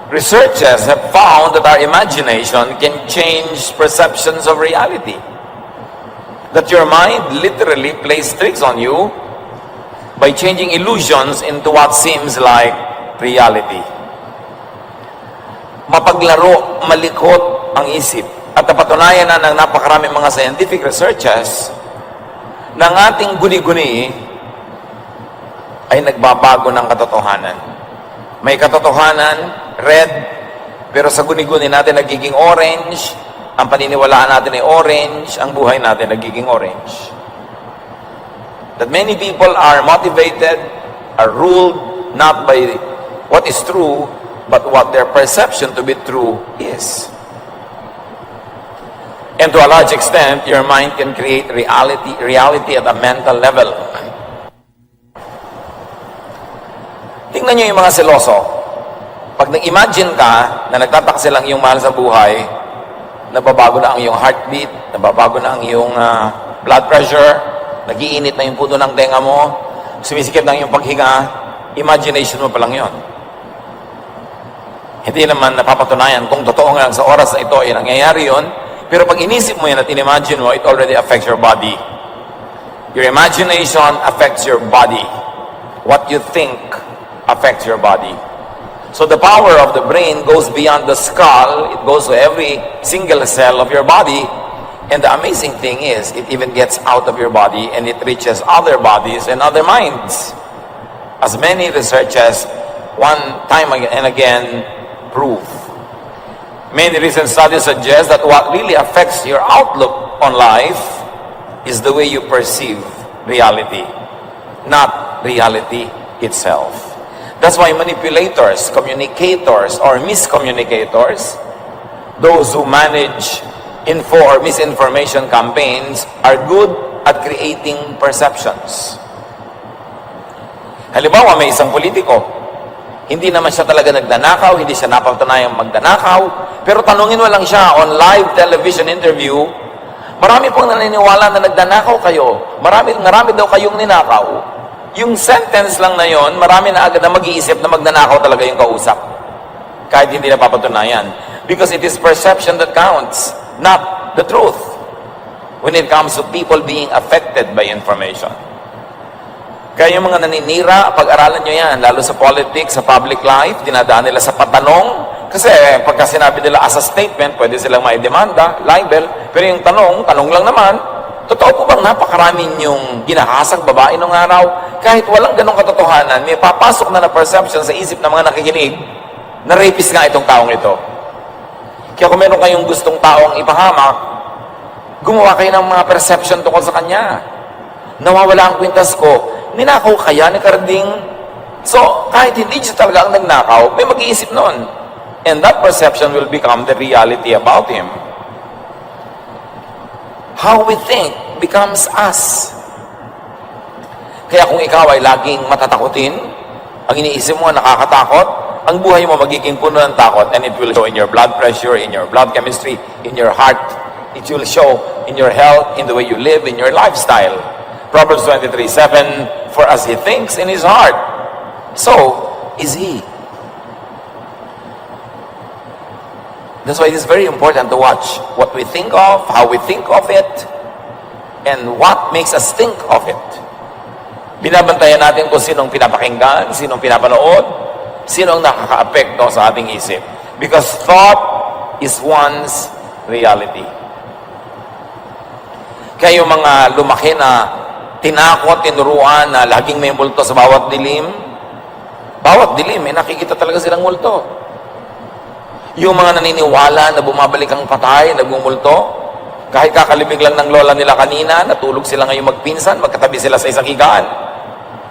Researchers have found that our imagination can change perceptions of reality. That your mind literally plays tricks on you by changing illusions into what seems like reality. Mapaglaro, malikot ang isip. At napatunayan na ng napakaraming mga scientific researchers na ang ating guni-guni ay nagbabago ng katotohanan. May katotohanan, red, pero sa guni-guni natin nagiging orange, ang paniniwalaan natin ay orange, ang buhay natin nagiging orange. That many people are motivated, are ruled not by what is true, but what their perception to be true is. And to a large extent, your mind can create reality at a mental level. Tingnan nyo yung mga seloso. Pag nag-imagine ka na nagtataksil lang yung mahal sa buhay, nababago na ang iyong heartbeat, nababago na ang iyong blood pressure, nagiinit na yung puno ng tenga mo, sumisikip na yung paghinga, imagination mo pa lang yun. Hindi naman napapatunayan kung totoo nga sa oras na ito ay nangyayari yun, pero pag inisip mo yan at in-imagine mo, it already affects your body. Your imagination affects your body. What you think affects your body. So the power of the brain goes beyond the skull. It goes to every single cell of your body. And the amazing thing is, it even gets out of your body and it reaches other bodies and other minds. As many researchers, one time and again, prove. Many recent studies suggest that what really affects your outlook on life is the way you perceive reality, not reality itself. That's why manipulators, communicators, or miscommunicators, those who manage info or misinformation campaigns, are good at creating perceptions. Halimbawa, may isang politiko, hindi naman siya talaga nagdanakaw, hindi siya napatunayang magdanakaw, pero tanungin mo lang siya on live television interview, marami pong naniniwala na nagdanakaw kayo, marami daw kayong ninakaw. Yung sentence lang na yon, marami na agad na mag-iisip na magnanakaw talaga yung kausap. Kahit hindi napapatunayan. Because it is perception that counts, not the truth. When it comes to people being affected by information. Kaya yung mga naninira, pag-aralan nyo yan, lalo sa politics, sa public life, dinadaan nila sa patanong. Kasi pagka sinabi nila as a statement, pwede silang maidemanda, libel. Pero yung tanong lang naman, totoo po bang napakarami yung ginahasang babae nung araw? Kahit walang ganong katotohanan, may papasok na perception sa isip ng mga nakikinig na rapist nga itong taong ito. Kaya kung meron kayong gustong taong ipahamak, gumawa kayo ng mga perception tungkol sa kanya. Nawawala ang kwintas ko, ninakaw kaya ni Carding? So, kahit hindi siya talaga ang nagnakaw, may mag-iisip nun. And that perception will become the reality about him. How we think becomes us. Kaya kung ikaw ay laging matatakutin, ang iniisip mo nakakatakot, ang buhay mo magiging puno ng takot, and it will show in your blood pressure, in your blood chemistry, in your heart. It will show in your health, in the way you live, in your lifestyle. Proverbs 23:7, for as he thinks in his heart, so is he. That's why it is very important to watch what we think of, how we think of it, and what makes us think of it. Binabantayan natin kung sinong pinapakinggan, sinong pinapanood, sinong nakaka-apekto sa ating isip. Because thought is one's reality. Kaya yung mga lumaki na tinakot, tinuruan na laging may multo sa bawat dilim, nakikita talaga silang multo. Yung mga naniniwala na bumabalik ang patay, nagmumulto, kahit kakalibig lang ng lola nila kanina, natulog sila ngayon magpinsan, magkatabi sila sa isang higaan.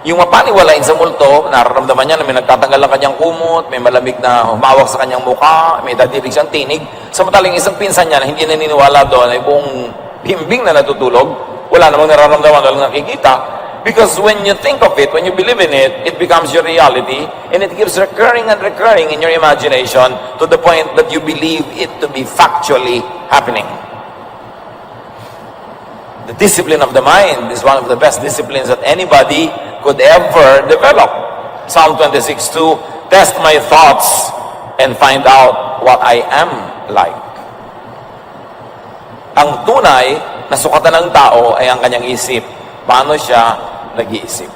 Yung mapaniwalain sa multo, nararamdaman niya na may nagtatanggal ang kanyang kumot, may malamig na humawak sa kanyang mukha, may dadidig siyang tinig. Samantalang isang pinsan niya na hindi naniniwala doon ay buong himbing na natutulog, wala namang nararamdaman, walang nakikita. Because when you think of it, when you believe in it, it becomes your reality, and it keeps recurring and recurring in your imagination to the point that you believe it to be factually happening. The discipline of the mind is one of the best disciplines that anybody could ever develop. Psalm 26:2, test my thoughts and find out what I am like. Ang tunay na sukatan ng tao ay ang kanyang isip. Paano siya nag-iisip?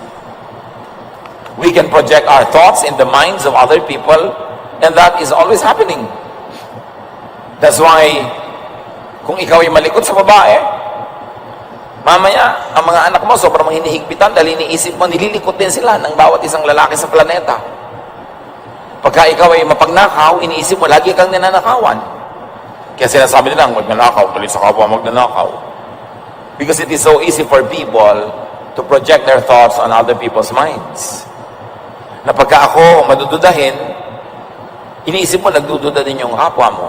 We can project our thoughts in the minds of other people, and that is always happening. That's why, kung ikaw ay malikot sa babae, mamaya, ang mga anak mo sobrang hinihigpitan dahil iniisip mo, nililikot din sila ng bawat isang lalaki sa planeta. Pagka ikaw ay mapagnakaw, iniisip mo, lagi kang ninanakawan. Kaya sinasabi nila, magnanakaw, tuloy sa kapwa magnanakaw. Because it is so easy for people to project their thoughts on other people's minds. Na pagka ako madududahin, iniisip mo, nagdududa din yung kapwa mo.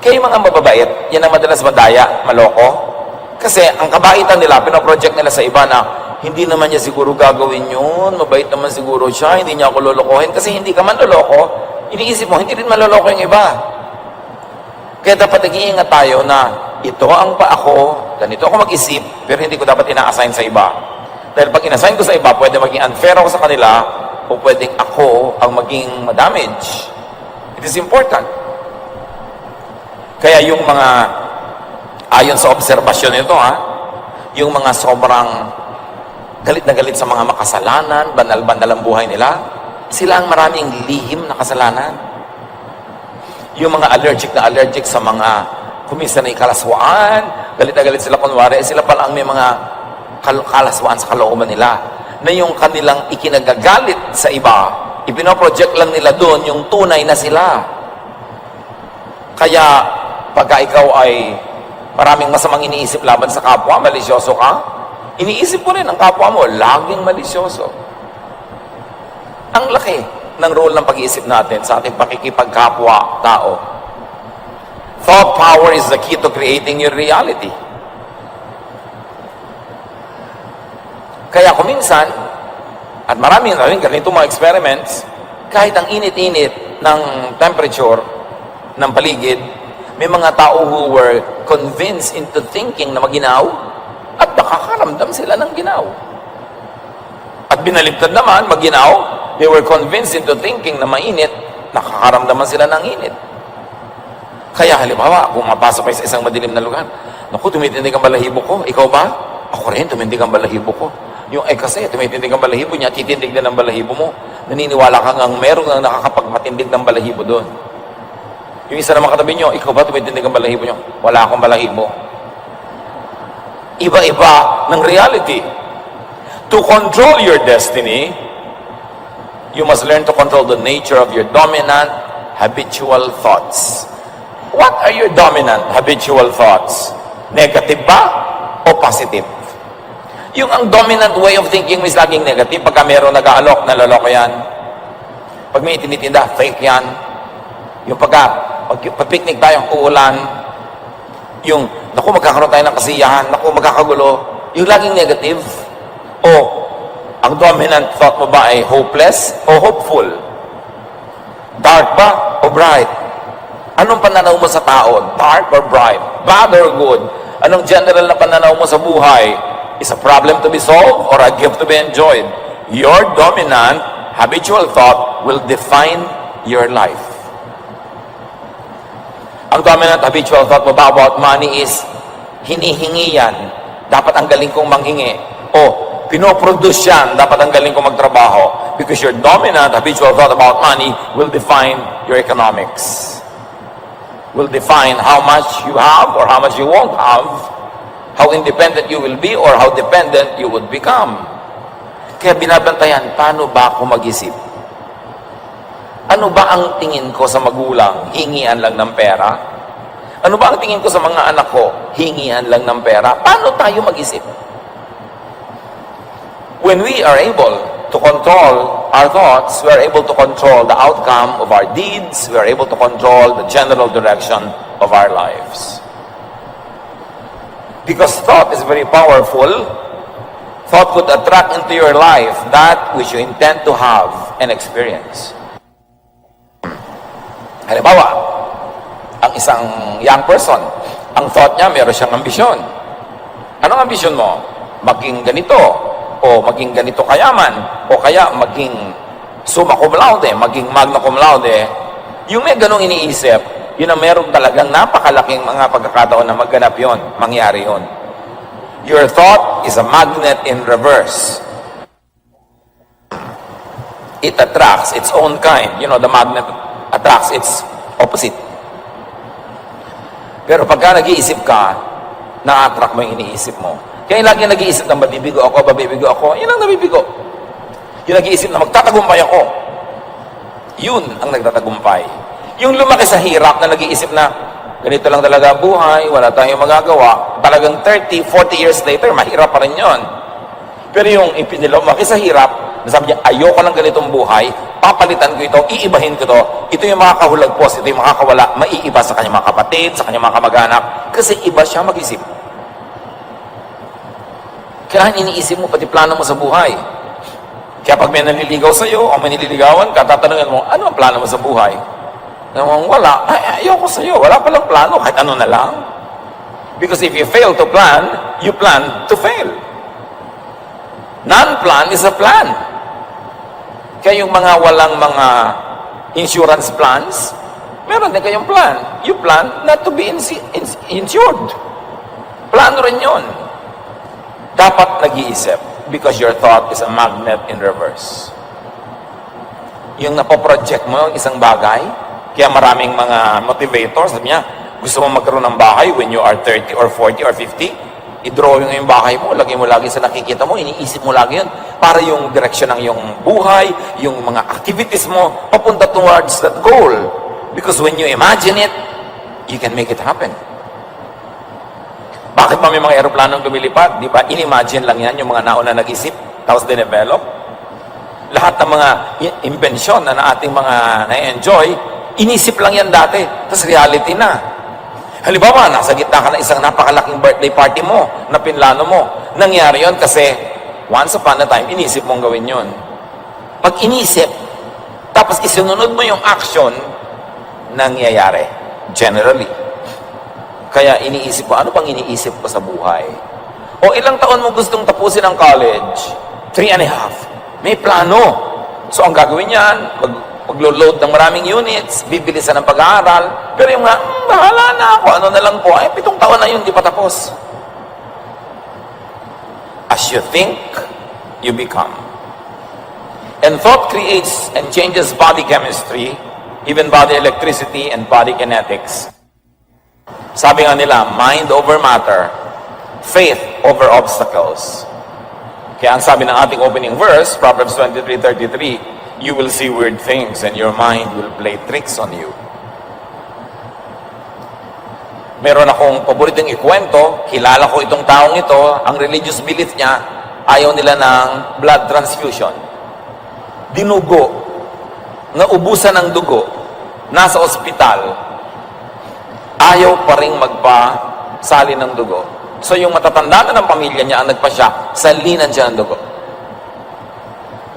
Kaya yung mga mababait, yan ang madalas madaya, maloko. Kasi ang kabaitan nila, pinoproject nila sa iba na hindi naman niya siguro gagawin yun, mabait naman siguro siya, hindi niya ako lolokohin. Kasi hindi ka man loloko, iniisip mo, hindi rin maloloko yung iba. Kaya dapat nag-iingat tayo na ito ang pa ako, ganito ako mag-isip, pero hindi ko dapat ina-assign sa iba. Dahil pag ina-assign ko sa iba, pwede maging unfair ako sa kanila, o pwedeng ako ang maging madamage. It is important. Kaya yung mga, ayon sa obserbasyon nito, yung mga sobrang galit na galit sa mga makasalanan, banal-banal ang buhay nila, sila ang maraming lihim na kasalanan. Yung mga allergic sa mga kuminsan na ikalaswaan, galit na galit sila kunwari, sila pala ang may mga kalaswaan sa kalooban nila, na yung kanilang ikinagagalit sa iba, ipinoproject lang nila doon yung tunay na sila. Kaya, pagka ikaw ay maraming masamang iniisip laban sa kapwa, malisyoso ka, iniisip mo rin ang kapwa mo, laging malisyoso. Ang laki ng role ng pag-iisip natin sa ating pakikipagkapwa tao. Thought power is the key to creating your reality. Kaya kuminsan, at marami na rin ganito mga experiments, kahit ang init-init ng temperature ng paligid, may mga tao who were convinced into thinking na maginaw at nakakaramdam sila ng ginaw. At binaligtad naman, maginaw, they were convinced into thinking na mainit, nakakaramdaman sila ng init. Kaya halimbawa, kung mapasok kayo sa isang madilim na lugar, naku, tumitindig ang balahibo ko. Ikaw ba? Ako rin, tumitindig ang balahibo ko. Yung kasi, tumitindig ang balahibo niya, titindig din ang balahibo mo. Naniniwala ka nga meron nga nakakapagpatindig ng balahibo doon. Yung isa naman katabi nyo, ikaw ba tumitindig ang balahibo nyo? Wala akong balahibo. Iba-iba ng reality. To control your destiny, you must learn to control the nature of your dominant, habitual thoughts. What are your dominant, habitual thoughts? Negative ba o positive? Yung ang dominant way of thinking is laging negative. Pagka meron nag-aalok, naloloko yan. Pag may tinitinda, fake yan. Yung pag-picnic tayo, uulan. Yung, naku, magkakaroon tayo ng kasiyahan. Naku, magkakagulo. Yung laging negative. O, ang dominant thought mo ba ay hopeless o hopeful? Dark ba o bright? Anong pananaw mo sa tao? Dark or bright? Bad or good? Anong general na pananaw mo sa buhay? Is a problem to be solved or a gift to be enjoyed? Your dominant, habitual thought will define your life. Ang dominant, habitual thought mo ba about money is hinihingi yan. Dapat ang galing kong manghingi. O, pinoproduce yan. Dapat ang galing kong magtrabaho. Because your dominant, habitual thought about money will define your economics. Will define how much you have or how much you won't have. How independent you will be or how dependent you would become. Kaya binabantayan, paano ba ako mag-isip? Ano ba ang tingin ko sa magulang? Hingian lang ng pera? Ano ba ang tingin ko sa mga anak ko? Hingian lang ng pera? Paano tayo mag-isip? When we are able to control our thoughts, we are able to control the outcome of our deeds, we are able to control the general direction of our lives. Because thought is very powerful, thought could attract into your life that which you intend to have and experience. Halimbawa, ang isang young person, ang thought niya, meron siyang ambisyon. Anong ambisyon mo? Maging ganito, o maging ganito kayaman, o kaya maging summa cum laude, maging magna cum laude, Yung may ganong iniisip, yun ang meron talagang napakalaking mga pagkakataon na magganap yun, mangyari yun. Your thought is a magnet in reverse. It attracts its own kind. You know, the magnet attracts its opposite. Pero pagka nag-iisip ka, na-attract mo yung iniisip mo. Kaya lagi nag-iisip na babibigo ako, yun ang nabibigo. Yung nag-iisip na magtatagumpay ako, yun ang nagtatagumpay. Yung lumaki sa hirap na nag-iisip na ganito lang talaga buhay, wala tayong magagawa, talagang 30, 40 years later, mahirap pa rin yun. Pero yung ipinilumaki sa hirap, nasabi niya, ayoko lang ganitong buhay, papalitan ko ito, iibahin ko to, ito yung mga kahulagpos, ito yung makakawala, maiiba sa kanyang mga kapatid, sa kanyang mga kamag-anak, kasi iba siya mag-isip. Kailangan iniisip mo pati plano mo sa buhay. Kaya pag may nanliligaw sa iyo o may nililigawan ka, tatanungin mo, ano ang plano mo sa buhay? Wala. Ayoko sa iyo. Wala palang plano. Kahit ano na lang. Because if you fail to plan, you plan to fail. Non-plan is a plan. Kaya yung mga walang mga insurance plans, meron din kayong plan. You plan not to be insured. Plano rin yun. Dapat nag-iisip because your thought is a magnet in reverse. Yung napoproject mo yung isang bagay, kaya maraming mga motivators, sabi niya, gusto mo magkaroon ng bahay when you are 30 or 40 or 50, i-drawing yung bahay mo, lagay mo lagi sa nakikita mo, iniisip mo lagi yun, para yung direction ng yung buhay, yung mga activities mo, papunta towards that goal. Because when you imagine it, you can make it happen. Bakit ba may mga aeroplanong lumilipad? Di ba? In-imagine lang yan yung mga nauna nag-isip, tapos dinevelop. Lahat ng mga invention na ating mga na-enjoy, inisip lang yan dati, tapos reality na. Halimbawa, nasa gitna ka ng isang napakalaking birthday party mo, na pinlano mo. Nangyari yon kasi, once upon a time, inisip mong gawin yon. Pag inisip, tapos isinunod mo yung action, nangyayari. Generally. Kaya iniisip ko, ano bang iniisip ko sa buhay? O ilang taon mo gustong tapusin ang college? 3.5. May plano. So ang gagawin niyan, maglo-load ng maraming units, bibilisan ng pag-aaral. Pero yung nga, bahala na ako, ano na lang po, 7 taon na yun, di pa tapos. As you think, you become. And thought creates and changes body chemistry, even body electricity and body kinetics. Sabi nga nila, mind over matter, faith over obstacles. Kaya ang sabi ng ating opening verse, Proverbs 23:33, you will see weird things and your mind will play tricks on you. Meron akong paboritong ikwento, kilala ko itong taong ito, ang religious belief niya, ayaw nila ng blood transfusion. Dinugo, naubusan ng dugo, nasa ospital, ayaw pa rin magpasali ng dugo. So yung matatanda na ng pamilya niya ang nagpasya, salinan siya ng dugo.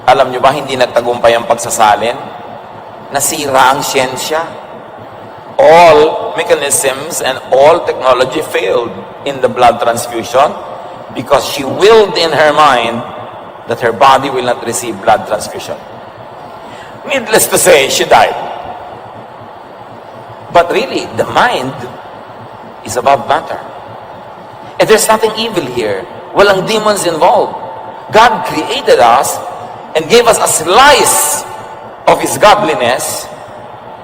Alam niyo ba, hindi nagtagumpay ang pagsasalin? Nasira ang siyensya. All mechanisms and all technology failed in the blood transfusion because she willed in her mind that her body will not receive blood transfusion. Needless to say, she died. But really, the mind is above matter. And there's nothing evil here. Walang demons involved. God created us and gave us a slice of His godliness,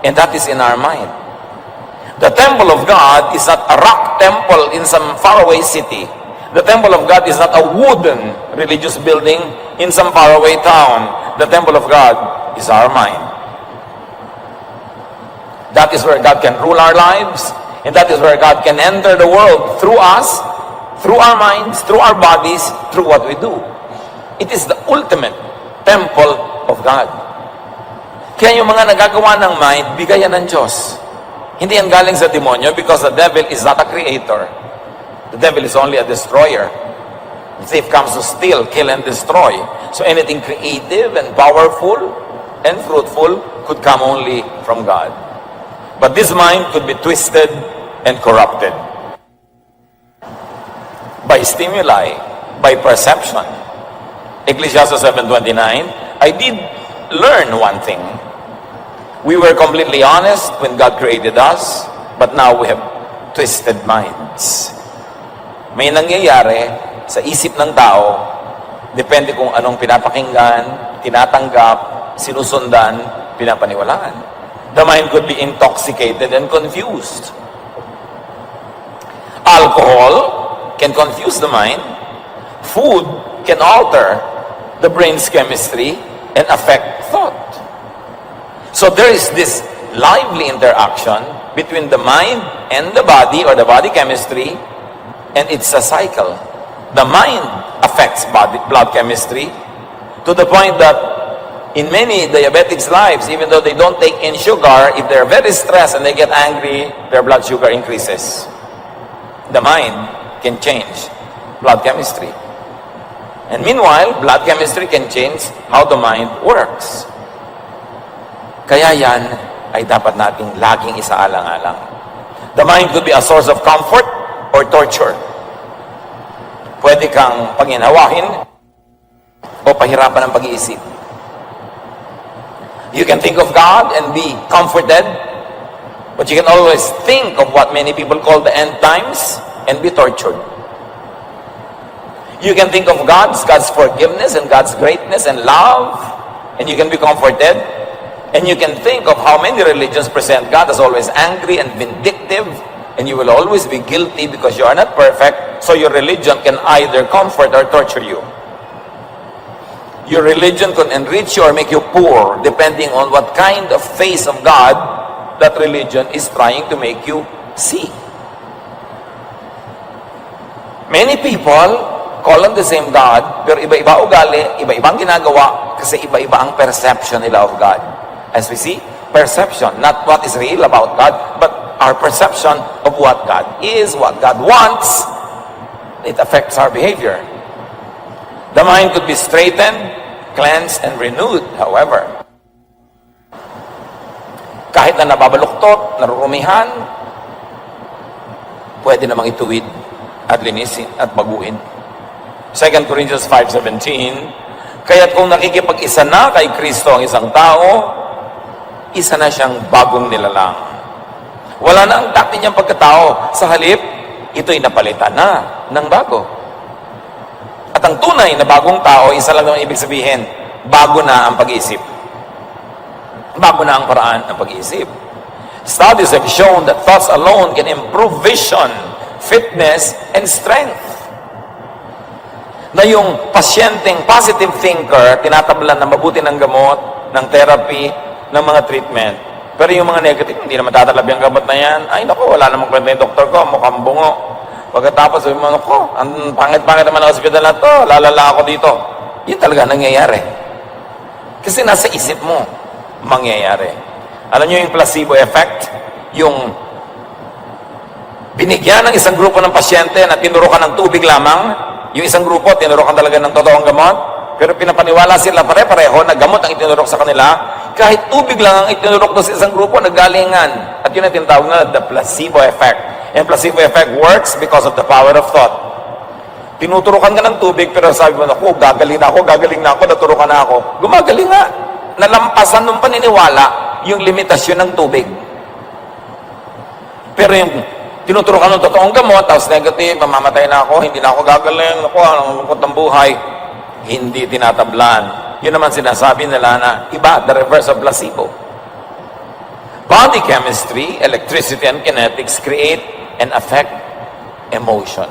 and that is in our mind. The temple of God is not a rock temple in some faraway city. The temple of God is not a wooden religious building in some faraway town. The temple of God is our mind. That is where God can rule our lives, and that is where God can enter the world through us, through our minds, through our bodies, through what we do. It is the ultimate temple of God. Kaya yung mga nagagawa ng mind, bigayan ng Diyos. Hindi yan galing sa demonyo because the devil is not a creator. The devil is only a destroyer. The thief comes to steal, kill, and destroy. So anything creative and powerful and fruitful could come only from God. But this mind could be twisted and corrupted by stimuli, by perception. Ecclesiastes 7:29, I did learn one thing, We were completely honest when God created us, but now we have twisted minds. May nangyayari sa isip ng tao, depende kung anong pinapakinggan, tinatanggap, sinusundan, pinapaniwalaan. The mind could be intoxicated and confused. Alcohol can confuse the mind. Food can alter the brain's chemistry and affect thought. So there is this lively interaction between the mind and the body, or the body chemistry, and it's a cycle. The mind affects blood chemistry to the point that in many diabetics' lives, even though they don't take in sugar, if they're very stressed and they get angry, their blood sugar increases. The mind can change blood chemistry. And meanwhile, blood chemistry can change how the mind works. Kaya yan ay dapat nating laging isaalang-alang. The mind could be a source of comfort or torture. Pwede kang panginawahin o pahirapan ang pag-iisip. You can think of God and be comforted, but you can always think of what many people call the end times and be tortured. You can think of God's forgiveness and God's greatness and love, and you can be comforted. And you can think of how many religions present God as always angry and vindictive, and you will always be guilty because you are not perfect, so your religion can either comfort or torture you. Your religion can enrich you or make you poor, depending on what kind of face of God that religion is trying to make you see. Many people call on the same God, pero iba-iba ugali, iba-ibang ginagawa, kasi iba-iba ang perception nila of God. As we see, perception, not what is real about God, but our perception of what God is, what God wants, it affects our behavior. The mind could be straightened, cleansed, and renewed, however. Kahit na nababaluktot, narurumihan, pwede namang ituwid at linisin at baguhin. 2 Corinthians 5:17, kaya't kung nakikipag-isa na kay Kristo ang isang tao, isa na siyang bagong nilalang. Wala na ang dati niyang pagkatao. Sa halip, ito'y napalitan na ng bago. At ang tunay na bagong tao, isa lang naman ibig sabihin, bago na ang pag-iisip. Bago na ang paraan ng pag-iisip. Studies have shown that thoughts alone can improve vision, fitness, and strength. Na yung pasyenteng positive thinker, tinatablan ng mabuti ng gamot, ng therapy, ng mga treatment. Pero yung mga negative, hindi naman tatalab yung gamot na yan. Ay, naku, wala namang kwenta yung doktor ko, mukhang bungo. Pagkatapos, sabi mo, naku, ang pangit-pangit naman ang hospital na to, lalala ako dito. Yun talaga nangyayari. Kasi nasa isip mo, mangyayari. Alam nyo yung placebo effect? Yung binigyan ng isang grupo ng pasyente na tinurukan ng tubig lamang, yung isang grupo, tinurukan talaga ng totoong gamot, pero pinapaniwala sila pare-pareho na gamot ang itinurok sa kanila, kahit tubig lang ang itinurok sa isang grupo, naggalingan. At yun ang tinatawag na the placebo effect. And placebo effect works because of the power of thought. Tinuturukan ka ng tubig, pero sabi mo, naku, gagaling na ako, naturukan na ako. Gumagaling nga. Nalampasan nung paniniwala yung limitasyon ng tubig. Pero yung tinuturukan ng totoong gamot, tapos negative, mamamatay na ako, hindi na ako gagaling, naku, ang lungkot ng buhay. Hindi tinatablan. Yun naman sinasabi nila na iba, the reverse of placebo. Body chemistry, electricity, and kinetics create and affect emotion.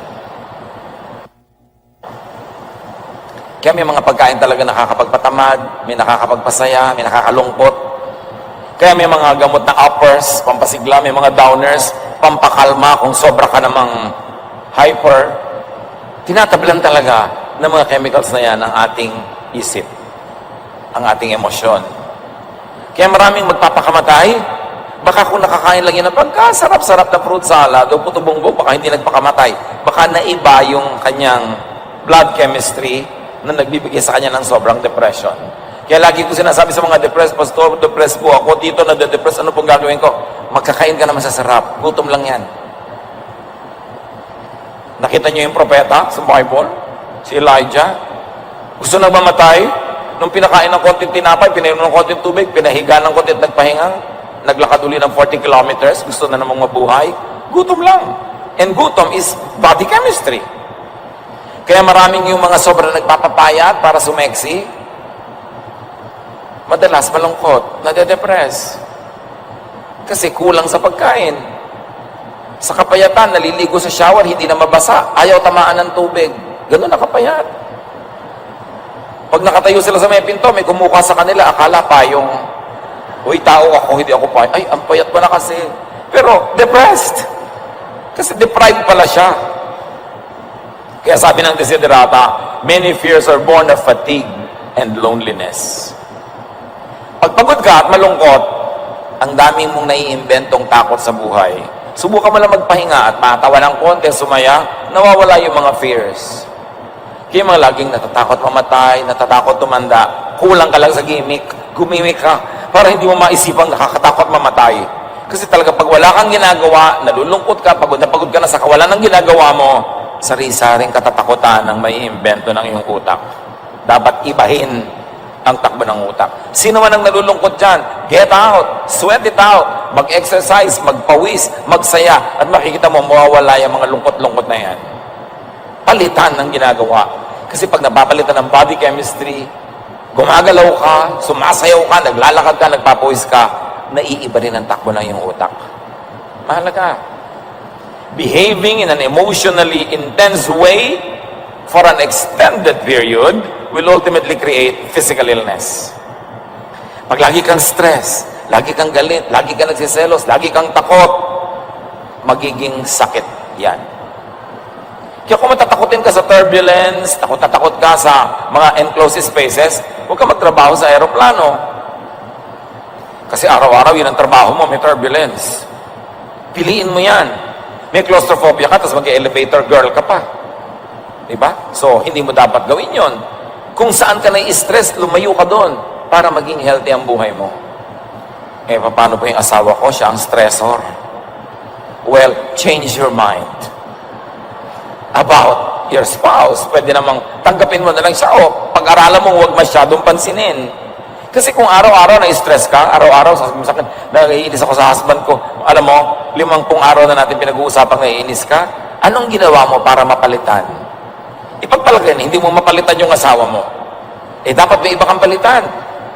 Kaya may mga pagkain talaga nakakapagpatamad, may nakakapagpasaya, may nakakalungkot. Kaya may mga gamot na uppers, pampasigla, may mga downers, pampakalma kung sobra ka namang hyper. Tinatablan talaga ng mga chemicals na yan ang ating isip, ang ating emosyon. Kaya maraming magpapakamatay, baka kung nakakain lang yun ng pagkasarap-sarap na fruit salad o puto bongbong, baka hindi nagpakamatay. Baka naiba yung kanyang blood chemistry na nagbibigay sa kanya ng sobrang depression. Kaya lagi ko sinasabi sa mga depressed, Pastor, depressed po ako, dito na-depressed, ano pong gagawin ko? Magkakain ka naman sa sarap, gutom lang yan. Nakita niyo yung propeta sa Bible? Si Elijah? Gusto nang mamatay? Nung pinakain ng konting tinapay, pinainom ng konting tubig, pinahiga ng konting nagpahinga, naglakad uli ng 40 kilometers, gusto na namang mabuhay, gutom lang. And gutom is body chemistry. Kaya maraming yung mga sobrang nagpapapayat para sumeksi, madalas malungkot, nade-depress. Kasi kulang sa pagkain. Sa kapayatan, naliligo sa shower, hindi na mabasa, ayaw tamaan ng tubig. Ganun na kapayat. Pag nakatayo sila sa may pinto, may kumuha sa kanila, akala pa yung, uy, tao ako, hindi ako pa. Ay, ang payat ko na kasi. Pero, depressed. Kasi deprived pala siya. Kaya sabi ng Desiderata, many fears are born of fatigue and loneliness. Pag pagod ka at malungkot, ang daming mong naiimbentong takot sa buhay. Subukan mo lang magpahinga at matawa ng konti, sumaya, nawawala yung mga fears. Kaya mga laging natatakot mamatay, natatakot tumanda, kulang ka lang sa gimmick, gumimik ka, para hindi mo maisipang nakakatakot mamatay. Kasi talaga pag wala kang ginagawa, nalulungkot ka, pagod ka na sa kawalan ng ginagawa mo, sari-saring katatakutan ng may imbento ng iyong utak. Dapat ibahin ang takbo ng utak. Sino man ang nalulungkot dyan, get out, sweat it out, mag-exercise, magpawis, magsaya, at makikita mo, mawawala yung mga lungkot-lungkot na yan. Palitan ng ginagawa. Kasi pag napapalitan ng body chemistry, gumagalaw ka, sumasayaw ka, naglalakad ka, nagpapawis ka, naiiba rin ang takbo ng iyong utak. Mahalaga. Behaving in an emotionally intense way for an extended period will ultimately create physical illness. Pag lagi kang stress, lagi kang galit, lagi kang nagsiselos, lagi kang takot, magiging sakit yan. Kaya kung matatakotin ka sa turbulence, takot ka sa mga enclosed spaces, huwag ka magtrabaho sa aeroplano. Kasi araw-araw yun ang trabaho mo, may turbulence. Piliin mo yan. May claustrophobia ka, tapos mag-elevator girl ka pa. Diba? So, hindi mo dapat gawin yon. Kung saan ka na-stress, lumayo ka doon para maging healthy ang buhay mo. Eh, paano po yung asawa ko? Siya ang stressor. Well, change your mind about your spouse. Pwede namang tanggapin mo na lang siya. O, pag-aralan mo, huwag masyadong pansinin. Kasi kung araw-araw na-stress ka, araw-araw, naiinis ako sa husband ko. Alam mo, 50 araw na natin pinag-uusapang naiinis ka, anong ginawa mo para mapalitan? Ipagpalagay, hindi mo mapalitan yung asawa mo. Eh, dapat may iba kang palitan.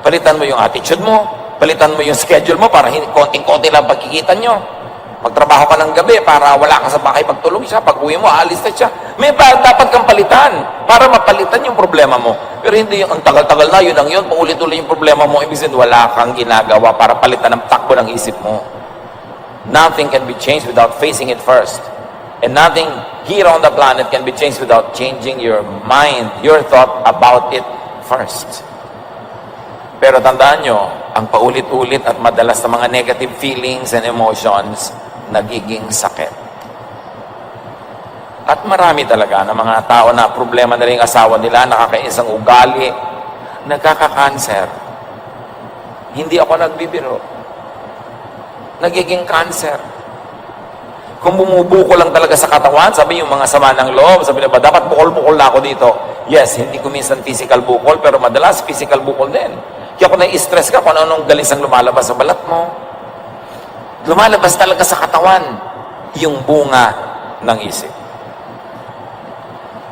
Palitan mo yung attitude mo, palitan mo yung schedule mo para konting-konti lang pagkikita nyo. Magtrabaho ka ng gabi para wala ka sa bahay pagtulog siya. Pag uwi mo, aalis na siya. May dapat kang palitan para mapalitan yung problema mo. Pero hindi yung ang tagal-tagal na, yun ang yun, paulit-ulit yung problema mo. Ibig sabihin, wala kang ginagawa para palitan ang takbo ng isip mo. Nothing can be changed without facing it first. And nothing here on the planet can be changed without changing your mind, your thought about it first. Pero tandaan nyo, ang paulit-ulit at madalas na mga negative feelings and emotions, nagiging sakit. At marami talaga na mga tao na problema na rin ang asawa nila, nakakainis ang ugali, nagkaka-cancer. Hindi ako nagbibiro. Nagiging cancer. Kung bumubuko lang talaga sa katawan, sabi yung mga sama ng loob, sabi na ba, dapat bukol-bukol na ako dito. Yes, hindi ko minsan physical bukol, pero madalas physical bukol din. Kaya kung nai-stress ka, kung anong galis ang lumalabas sa balat mo, lumalabas talaga sa katawan yung bunga ng isip.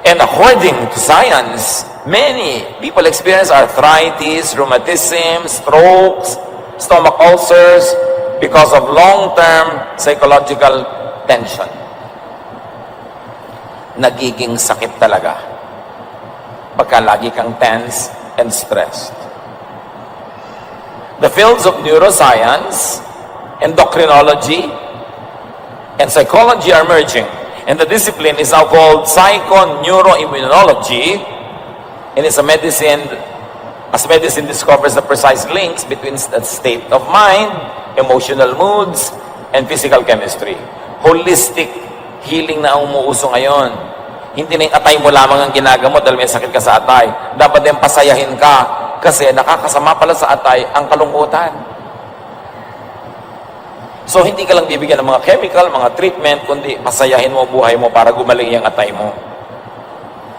And according to science, many people experience arthritis, rheumatism, strokes, stomach ulcers because of long-term psychological tension. Nagiging sakit talaga pagka lagi kang tense and stressed. The fields of neuroscience, endocrinology, and psychology are merging. And the discipline is now called psychoneuroimmunology, and it's a medicine, as medicine discovers the precise links between the state of mind, emotional moods, and physical chemistry. Holistic healing na ang umuuso ngayon. Hindi na yung atay mo lamang ang ginagamot dahil may sakit ka sa atay. Dapat din pasayahin ka kasi nakakasama pala sa atay ang kalungkutan. So, hindi ka lang bibigyan ng mga chemical, mga treatment, kundi pasayahin mo buhay mo para gumaling yung atay mo.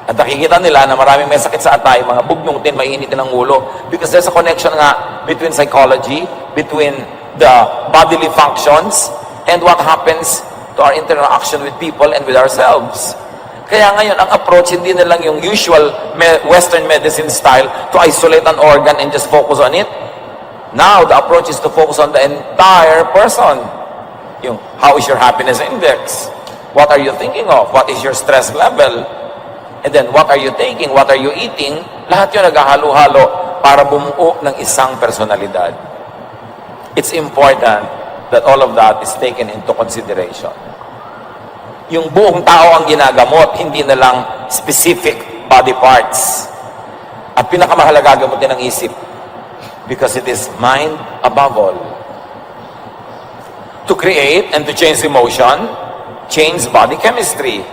At nakikita nila na maraming may sakit sa atay, mga bugnong din, mainitin ang ulo. Because there's a connection nga between psychology, between the bodily functions, and what happens to our interaction with people and with ourselves. Kaya ngayon, ang approach, hindi na lang yung usual Western medicine style to isolate an organ and just focus on it. Now, the approach is to focus on the entire person. Yung, how is your happiness index? What are you thinking of? What is your stress level? And then, what are you taking? What are you eating? Lahat yun naghahalo-halo para bumuo ng isang personalidad. It's important that all of that is taken into consideration. Yung buong tao ang ginagamot, hindi na lang specific body parts. At pinakamahalaga gamutin ang isip because it is mind above all. To create and to change emotion, change body chemistry,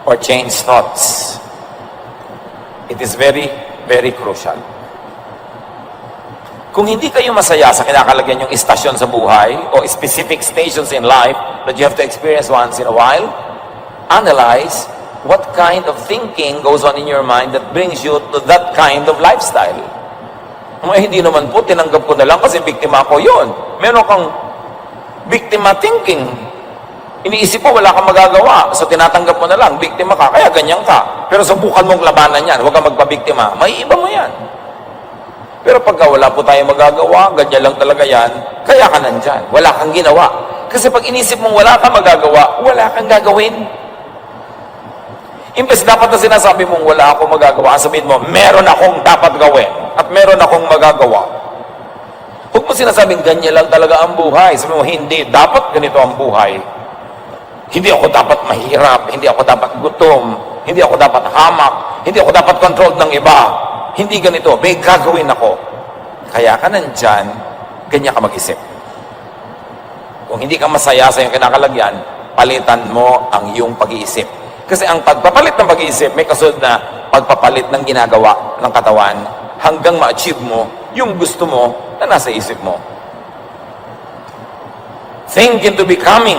or change thoughts. It is very, very crucial. Kung hindi kayo masaya sa kinakalagyan yung istasyon sa buhay o specific stations in life that you have to experience once in a while, analyze what kind of thinking goes on in your mind that brings you to that kind of lifestyle. Hindi naman po, tinanggap ko na lang kasi biktima ko yun. Meron kang biktima thinking. Iniisip mo, wala kang magagawa. So, tinatanggap mo na lang, biktima ka, kaya ganyan ka. Pero subukan mong labanan yan, huwag kang magpabiktima. May iba mo yan. Pero pagka wala po tayong magagawa, ganyan lang talaga yan, kaya ka nandyan. Wala kang ginawa. Kasi pag inisip mong wala kang magagawa, wala kang gagawin. Imbes dapat na sinasabi mong wala akong magagawa, sabihin mo, meron akong dapat gawin at meron akong magagawa. Huwag mo sinasabing ganyan lang talaga ang buhay. Sabi mo, hindi, dapat ganito ang buhay. Hindi ako dapat mahirap, hindi ako dapat gutom, hindi ako dapat hamak, hindi ako dapat controlled ng iba. Hindi ganito, may gagawin ako. Kaya ka nandyan, ganyan ka mag-isip. Kung hindi ka masaya sa iyong kinakalagyan, palitan mo ang iyong pag-iisip. Kasi ang pagpapalit ng pag-iisip, may kasunod na pagpapalit ng ginagawa ng katawan hanggang ma-achieve mo yung gusto mo na nasa isip mo. Think into becoming,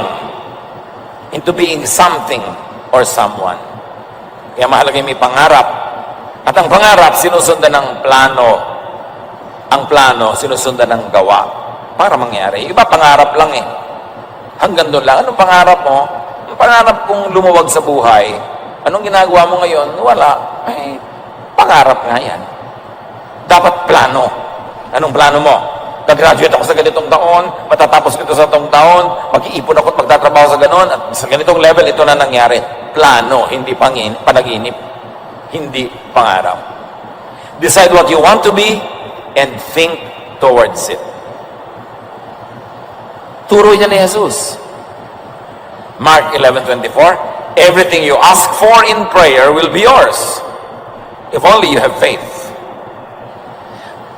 into being something or someone. Kaya mahalaga yung may pangarap. At ang pangarap, sinusundan ng plano. Ang plano, sinusundan ng gawa para mangyari. Yung iba, pangarap lang eh. Hanggang doon lang. Anong pangarap mo? Ang pangarap kong lumuwag sa buhay. Anong ginagawa mo ngayon? Wala. Ay, pangarap nga yan. Dapat plano. Anong plano mo? Nag-graduate ako sa ganitong taon, matatapos ko ito sa itong taon, mag-iipon ako at magtatrabaho sa ganon, at sa ganitong level, ito na nangyari. Plano, hindi panaginip. Hindi pangarap. Decide what you want to be and think towards it. Turo niya ni Jesus. Mark 11:24, everything you ask for in prayer will be yours, if only you have faith.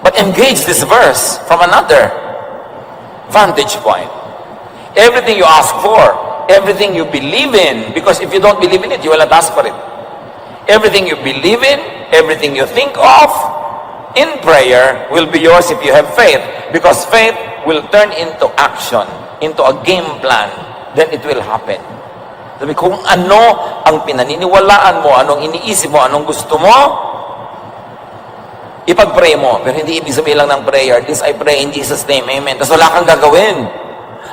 But engage this verse from another vantage point. Everything you ask for, everything you believe in, because if you don't believe in it, you will not ask for it. Everything you believe in, everything you think of in prayer will be yours if you have faith. Because faith will turn into action, into a game plan. Then it will happen. Sabi, kung ano ang pinaniniwalaan mo, anong iniisip mo, anong gusto mo, ipag-pray mo. Pero hindi ibig sabihin lang ng prayer, this I pray in Jesus' name, amen. Tapos wala kang gagawin.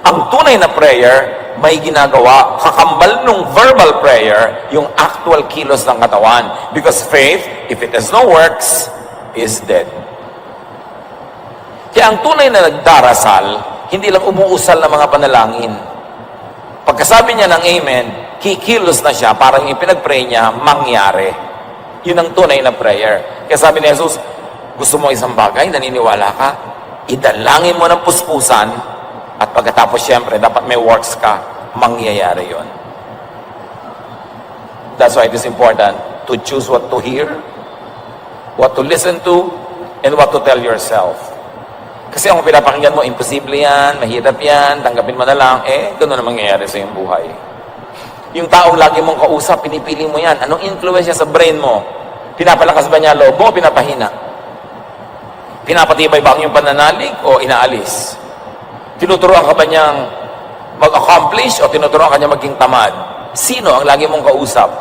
Ang tunay na prayer, may ginagawa, kakambal nung verbal prayer, yung actual kilos ng katawan. Because faith, if it has no works, is dead. Kaya ang tunay na nagdarasal, hindi lang umuusal ng mga panalangin. Pagkasabi niya ng amen, kikilos na siya, parang yung pinag-pray niya, mangyari. Yun ang tunay na prayer. Kaya sabi ni Jesus, gusto mo isang bagay, naniniwala ka, idalangin mo ng puspusan, at pagkatapos siyempre, dapat may works ka, mangyayari yon. That's why it is important to choose what to hear, what to listen to, and what to tell yourself. Kasi kung pinapakinggan mo, imposible yan, mahirap yan, tanggapin mo na lang, gano'n na mangyayari sa iyong buhay. Yung taong lagi mong kausap, pinipili mo yan. Anong influence niya sa brain mo? Pinapalakas ba niya loob mo o pinapahina? Pinapatibay ba ang iyong pananalig o inaalis? Tinuturoan ka ba niyang mag-accomplish o tinuturoan ka niya maging tamad? Sino ang lagi mong kausap?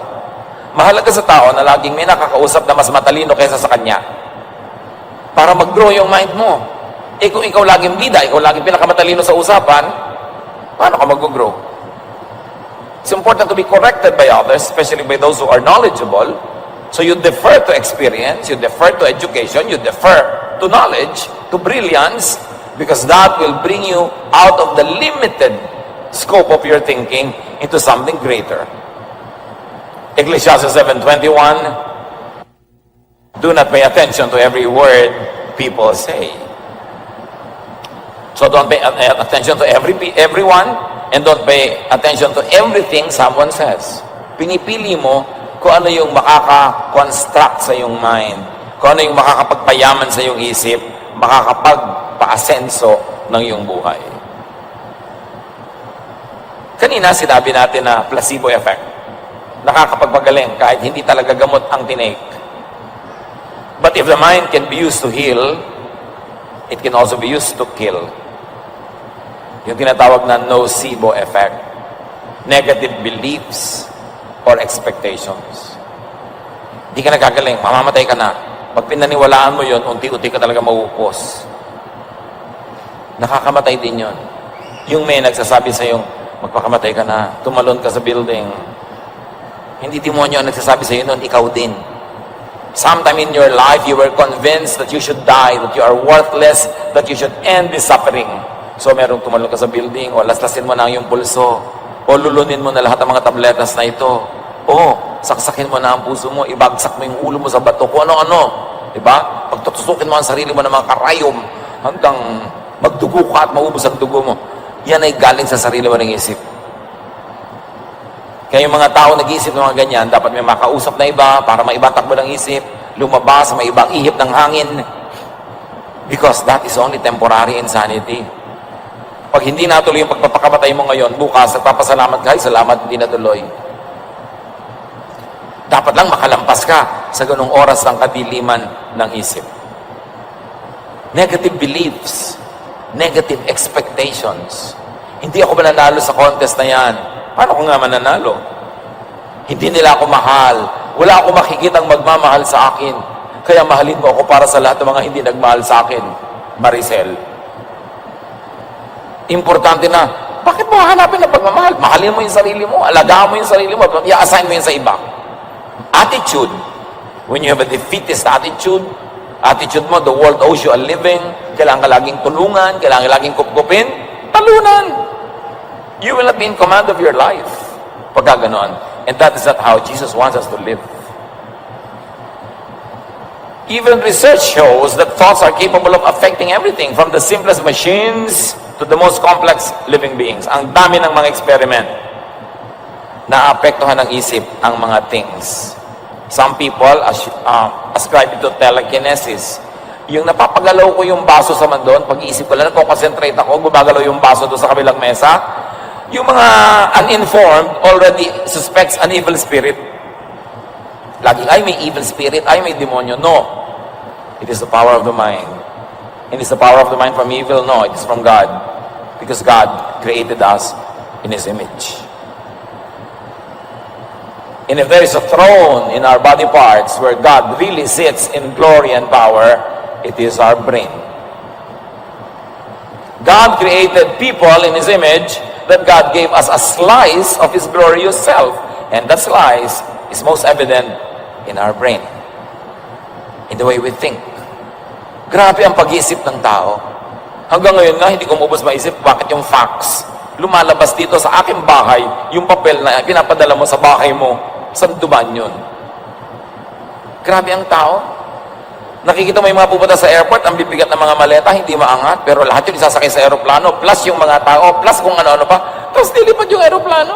Mahalaga sa tao na laging may nakakausap na mas matalino kaysa sa kanya. Para mag-grow yung mind mo. Eh kung ikaw laging bida, ikaw laging pinakamatalino sa usapan, paano ka mag-grow? It's important to be corrected by others, especially by those who are knowledgeable. So you defer to experience, you defer to education, you defer to knowledge, to brilliance, because that will bring you out of the limited scope of your thinking into something greater. Ecclesiastes 7:21, do not pay attention to every word people say. So don't pay attention to everyone, and don't pay attention to everything someone says. Pinipili mo kung ano yung makaka-construct sa iyong mind, kung ano yung makakapagpayaman sa iyong isip, makakapagpa-asenso ng iyong buhay. Kanina sinabi natin na placebo effect. Nakakapagpagaling kahit hindi talaga gamot ang tinake. But if the mind can be used to heal, it can also be used to kill. Yung tinatawag na nocebo effect. Negative beliefs or expectations. Hindi ka nagkagaling, mamamatay ka na. Pag pinaniwalaan mo yun, unti-unti ka talaga mauupos. Nakakamatay din yun. Yung may nagsasabi sa yung magpakamatay ka na, tumalon ka sa building. Hindi demonyo ang nagsasabi sa iyo noon, ikaw din. Sometime in your life, you were convinced that you should die, that you are worthless, that you should end this suffering. So merong tumalon ka sa building, o laslasin mo na yung pulso, o lulunin mo na lahat ng mga tabletas na ito, o saksakin mo na ang puso mo, ibagsak mo yung ulo mo sa bato, kung ano-ano. Diba? Pagtutusukin mo ang sarili mo ng mga karayom, hanggang magdugo ka at maubos ang dugo mo. Yan ay galing sa sarili mo ng isip. Kaya yung mga tao nag-iisip ng mga ganyan, dapat may makausap na iba para maibatak mo ng isip, lumabas, may ibang ihip ng hangin. Because that is only temporary insanity. Pag hindi natuloy yung pagpapakamatay mo ngayon, bukas, nagpapasalamat ka, salamat, hindi natuloy. Dapat lang makalampas ka sa ganung oras ng kadiliman ng isip. Negative beliefs, negative expectations. Hindi ako mananalo sa contest na yan. Paano ko nga mananalo? Hindi nila ako mahal. Wala akong makikitang magmamahal sa akin. Kaya mahalin mo ako para sa lahat ng mga hindi nagmahal sa akin. Maricel. Importante na, bakit mo hanapin ang pagmamahal? Mahalin mo yung sarili mo, alagaan mo yung sarili mo, i-assign mo yun sa iba. Attitude. When you have a defeatist attitude mo, the world owes you a living, kailangan ka laging tulungan, kailangan ka laging kupkupin, talunan. You will not be in command of your life. Pagka ganon. And that is not how Jesus wants us to live. Even research shows that thoughts are capable of affecting everything from the simplest machines to the most complex living beings. Ang dami ng mga experiment na apektuhan ng isip ang mga things. Some people ascribe it to telekinesis. Yung napapagalaw ko yung baso sa mandon, pag-iisip ko lang, nagko-concentrate ako, gumagalaw yung baso doon sa kabilang mesa. Yung mga uninformed already suspects an evil spirit. Laging, ay may evil spirit, ay may demonyo. No. It is the power of the mind. And is the power of the mind from evil? No, it is from God. Because God created us in His image. And if there is a throne in our body parts where God really sits in glory and power, it is our brain. God created people in His image that God gave us a slice of His glorious self. And that slice is most evident in our brain. In the way we think. Grabe ang pag-iisip ng tao. Hanggang ngayon nga, hindi ko maubos maisip bakit yung fax lumalabas dito sa aking bahay, yung papel na pinapadala mo sa bahay mo, saan duman yun? Grabe ang tao. Nakikita mo yung mga pupunta sa airport, ang bibigat ng mga maleta, hindi maangat, pero lahat yun isasakay sa aeroplano, plus yung mga tao, plus kung ano-ano pa, tapos dilipad yung aeroplano.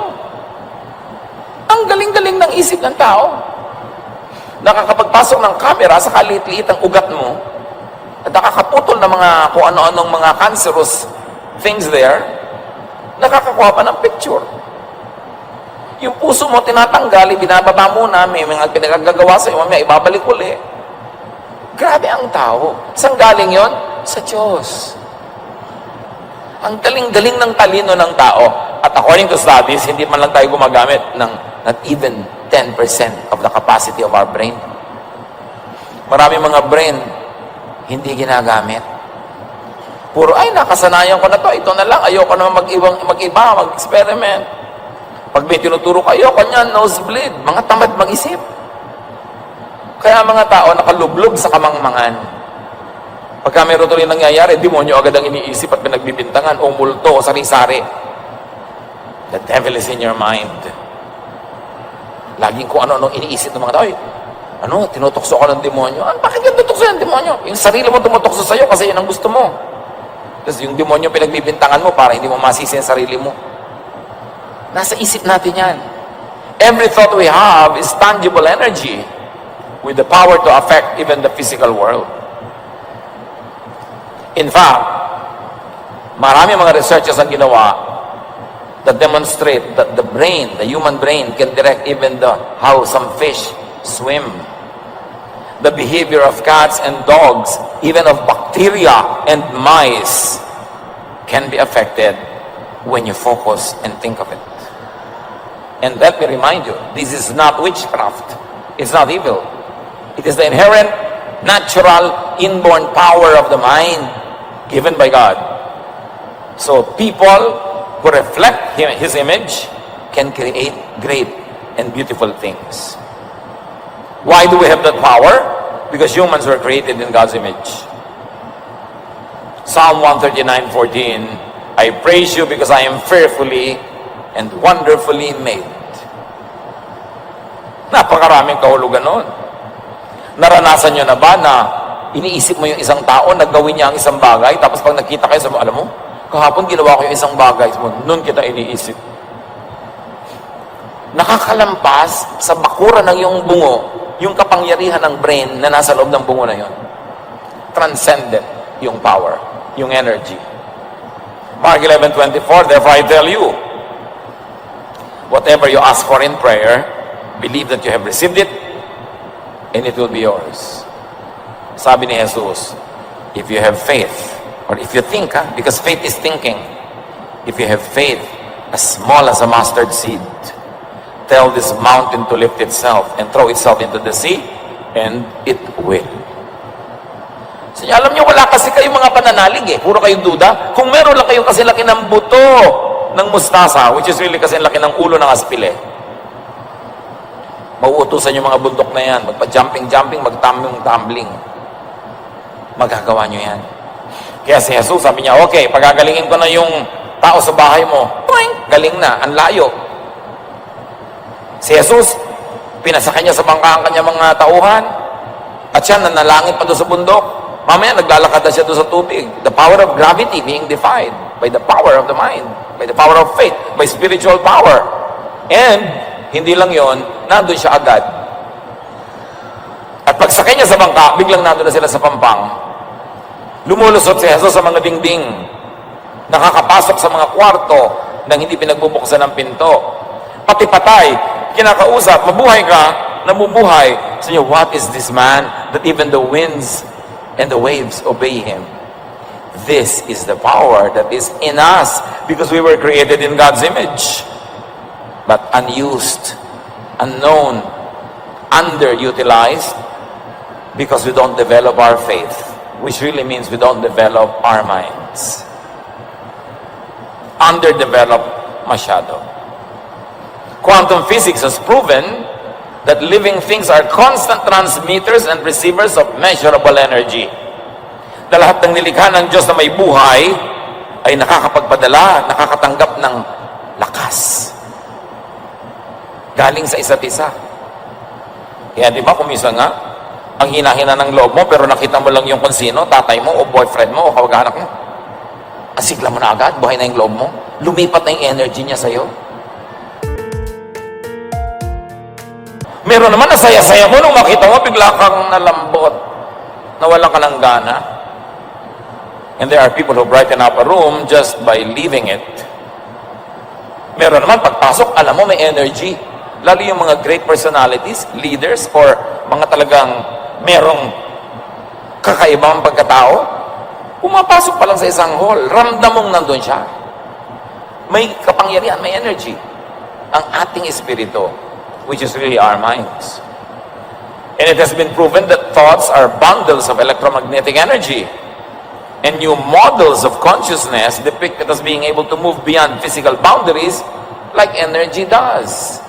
Ang galing-galing ng isip ng tao. Nakakapagpasok ng camera sa kaliit-liit ang ugat mo, at nakakaputol ng mga kung ano-anong mga cancerous things there, nakakakuha pa ng picture. Yung puso mo tinatanggal, binababa muna, may mga pinagagawa sa iyo, may ibabalik uli. Grabe ang tao. Saan galing yon? Sa Diyos. Ang galing-galing ng talino ng tao. At according to studies, hindi man lang tayo gumagamit ng not even 10% of the capacity of our brain. Marami mga brain hindi ginagamit. Puro, ay, nakasanayan ko na to, ito na lang, ayoko na mag-iba, mag-experiment. Pag may tinuturo ka, ayoko niyan, nosebleed. Mga tamad mag-isip. Kaya mga tao nakalublob sa kamangmangan. Pagka meron tuloy nangyayari, demonyo agad ang iniisip at pinagbibintangan, o multo, o sari-sari. The devil is in your mind. Laging kung ano-ano iniisip ng mga tao. Tinutokso ka ng demonyo. Bakit yung tutokso ng demonyo? Yung sarili mo tumutokso sa'yo kasi yun ang gusto mo. Kasi yung demonyo pinagbibintangan mo para hindi mo masisi ang sarili mo. Nasa isip natin yan. Every thought we have is tangible energy with the power to affect even the physical world. In fact, marami mga researchers ang ginawa that demonstrate that the brain, the human brain, can direct even how some fish swim. The behavior of cats and dogs, even of bacteria and mice, can be affected when you focus and think of it. And let me remind you, this is not witchcraft. It's not evil. It is the inherent, natural, inborn power of the mind given by God. So people who reflect His image can create great and beautiful things. Why do we have that power? Because humans were created in God's image. Psalm 139:14, I praise you because I am fearfully and wonderfully made. Napakaraming kahulugan noon. Naranasan nyo na ba na iniisip mo yung isang tao, naggawin niya ang isang bagay, tapos pag nakita kayo, sabi mo, alam mo, kahapon ginawa ko yung isang bagay, noon kita iniisip. Nakakalampas sa bakura ng iyong bungo, yung kapangyarihan ng brain na nasa loob ng bungo na yon. Transcendent yung power, yung energy. Mark 11:24, therefore I tell you, whatever you ask for in prayer, believe that you have received it, and it will be yours. Sabi ni Jesus, if you have faith, or if you think, because faith is thinking, if you have faith as small as a mustard seed, tell this mountain to lift itself and throw itself into the sea, and it will. So, alam nyo, wala kasi kayong mga pananalig puro kayong duda. Kung meron lang kayong kasi laki ng buto ng mustasa, which is really kasi laki ng ulo ng aspile, mauutusan yung mga bundok na yan, magpa-jumping-jumping, mag-tumbling-tumbling. Magagawa nyo yan. Kaya si Jesus, sabi niya, okay, pagagalingin ko na yung tao sa bahay mo. Toing! Galing na, ang layo. Si Jesus, pinasakay niya sa bangka ang kanyang mga tauhan, at siya nanalangin pa doon sa bundok. Mamaya, naglalakad na siya doon sa tubig. The power of gravity being defied by the power of the mind, by the power of faith, by spiritual power. And, hindi lang yon, nandun siya agad. At pagsakay niya sa bangka, biglang nandun na sila sa pampang. Lumulusot si Jesus sa mga dingding. Nakakapasok sa mga kwarto nang hindi pinagbubuksan ng pinto. Pati patay, kinakausap, mabuhay ka, namubuhay. So, what is this man that even the winds and the waves obey him? This is the power that is in us because we were created in God's image. But unused, unknown, underutilized because we don't develop our faith, which really means we don't develop our minds. Underdeveloped masyado. Quantum physics has proven that living things are constant transmitters and receivers of measurable energy. Na lahat ng nilikha ng Diyos na may buhay ay nakakapagpadala, nakakatanggap ng lakas. Galing sa isa't isa. Kaya di ba kumisa nga, ang hina-hina ng loob mo pero nakita mo lang yung kung sino, tatay mo o boyfriend mo o kamag-anak mo. Asigla mo na agad, buhay na yung loob mo. Lumipat na yung energy niya sa'yo. Meron naman na saya-saya mo nung makita mo, bigla kang nalambot, nawalan ka ng gana. And there are people who brighten up a room just by leaving it. Meron naman, pagpasok, alam mo, may energy. Lalo yung mga great personalities, leaders, or mga talagang merong kakaibang pagkatao, pumapasok pa lang sa isang hall, ramdam mong nandun siya. May kapangyarihan, may energy. Ang ating espiritu, which is really our minds. And it has been proven that thoughts are bundles of electromagnetic energy. and new models of consciousness depicted as being able to move beyond physical boundaries like energy does.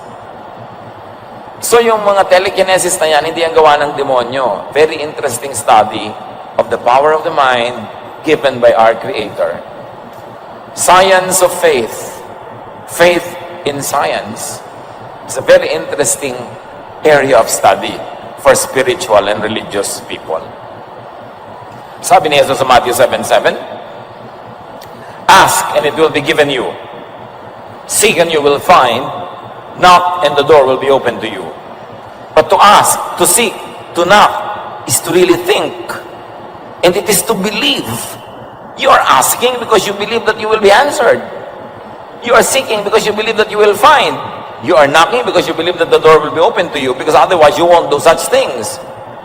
So yung mga telekinesis na yan, hindi ang gawa ng demonyo. Very interesting study of the power of the mind given by our Creator. Science of faith. Faith in science. It's a very interesting area of study for spiritual and religious people. Sabi ni Jesus sa Matthew 7:7, ask and it will be given you. Seek and you will find. Knock and the door will be open to you. But to ask, to seek, to knock is to really think. And it is to believe. You are asking because you believe that you will be answered. You are seeking because you believe that you will find. You are knocking because you believe that the door will be open to you, because otherwise you won't do such things.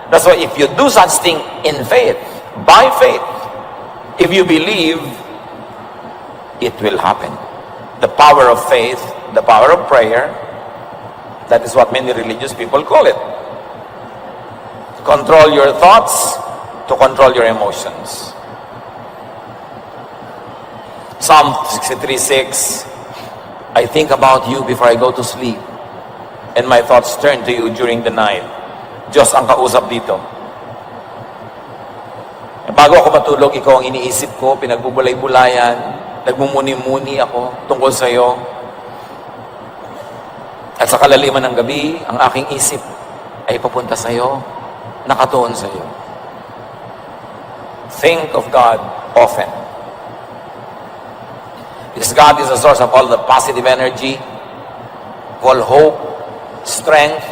That's why if you do such thing in faith, by faith, if you believe, it will happen. The power of faith, the power of prayer, that is what many religious people call it. Control your thoughts to control your emotions. Psalm 63:6, I think about you before I go to sleep, and my thoughts turn to you during the night. Diyos ang kausap dito. Bago ako matulog, ikaw ang iniisip ko, pinagbubulay-bulayan, nagmumuni-muni ako tungkol sa iyo. At sa kalaliman ng gabi, ang aking isip ay papunta sa iyo, nakatuon sa iyo. Think of God often. Because God is the source of all the positive energy, all hope, strength,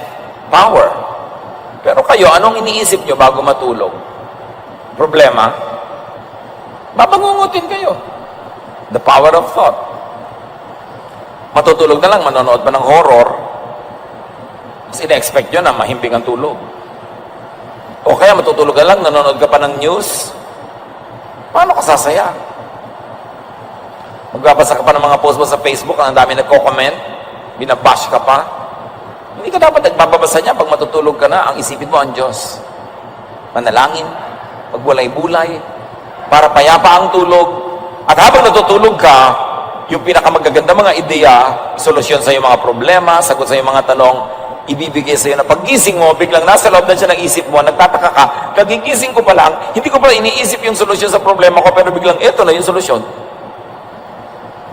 power. Pero kayo, anong iniisip nyo bago matulog? Problema? Babangungutin kayo. The power of thought. Matutulog na lang, manonood pa ng horror. Kasi ina-expect nyo na mahimbing ang tulog. O kaya matutulog ka lang, nanonood ka pa ng news. Paano ka sasaya? Magbabasa ka pa ng mga post mo sa Facebook, ang dami nagko-comment, binabash ka pa. Hindi ka dapat nagbababasa niya pag matutulog ka na, ang isipin mo ang Diyos. Manalangin, magbulay-bulay, para payapa ang tulog. At habang natutulog ka, yung pinakamagaganda mga ideya, solusyon sa iyong mga problema, sagot sa iyong mga tanong, ibibigay sa iyo na paggising mo, biglang nasa loob na siya ng isip mo, nagtataka ka, kagigising ko pa lang, hindi ko pala iniisip yung solusyon sa problema ko, pero biglang ito na yung solusyon.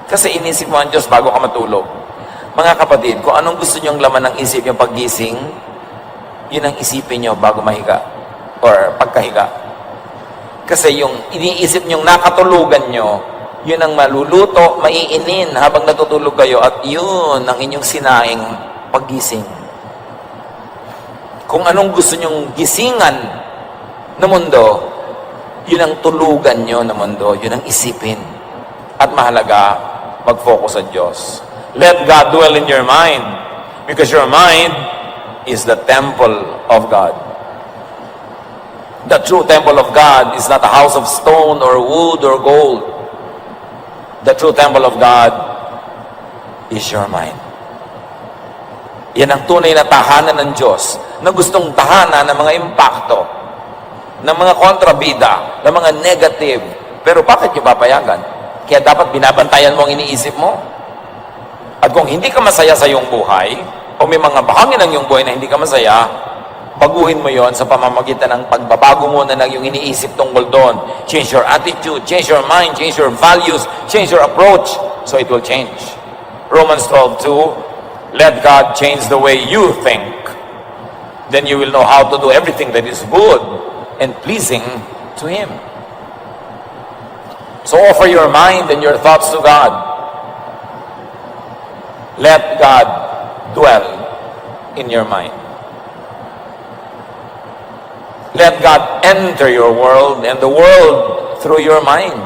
Kasi inisip mo ang Diyos bago ka matulog. Mga kapatid, kung anong gusto niyong laman ng isip yung paggising, yun ang isipin niyo bago mahiga or pagkahiga. Kasi yung iniisip niyong nakatulugan niyo, yun ang maluluto, maiinin habang natutulog kayo, at yun ang inyong sinaing paggising. Kung anong gusto niyong gisingan na mundo, yun ang tulugan niyo na mundo, yun ang isipin. At mahalaga, mag-focus sa Diyos. Let God dwell in your mind, because your mind is the temple of God. The true temple of God is not a house of stone or wood or gold. The true temple of God is your mind. Yan ang tunay na tahanan ng Diyos, na gustong tahanan ng mga impakto, ng mga kontrabida, ng mga negative. Pero bakit niyo papayagan? Kaya dapat binabantayan mo ang iniisip mo. At kung hindi ka masaya sa iyong buhay, o may mga bahagi ng iyong buhay na hindi ka masaya, baguhin mo yon sa pamamagitan ng pagbabago mo na ng iyong iniisip tungkol doon. Change your attitude, change your mind, change your values, change your approach, so it will change. Romans 12:2, let God change the way you think. Then you will know how to do everything that is good and pleasing to Him. So offer your mind and your thoughts to God. Let God dwell in your mind. Let God enter your world and the world through your mind.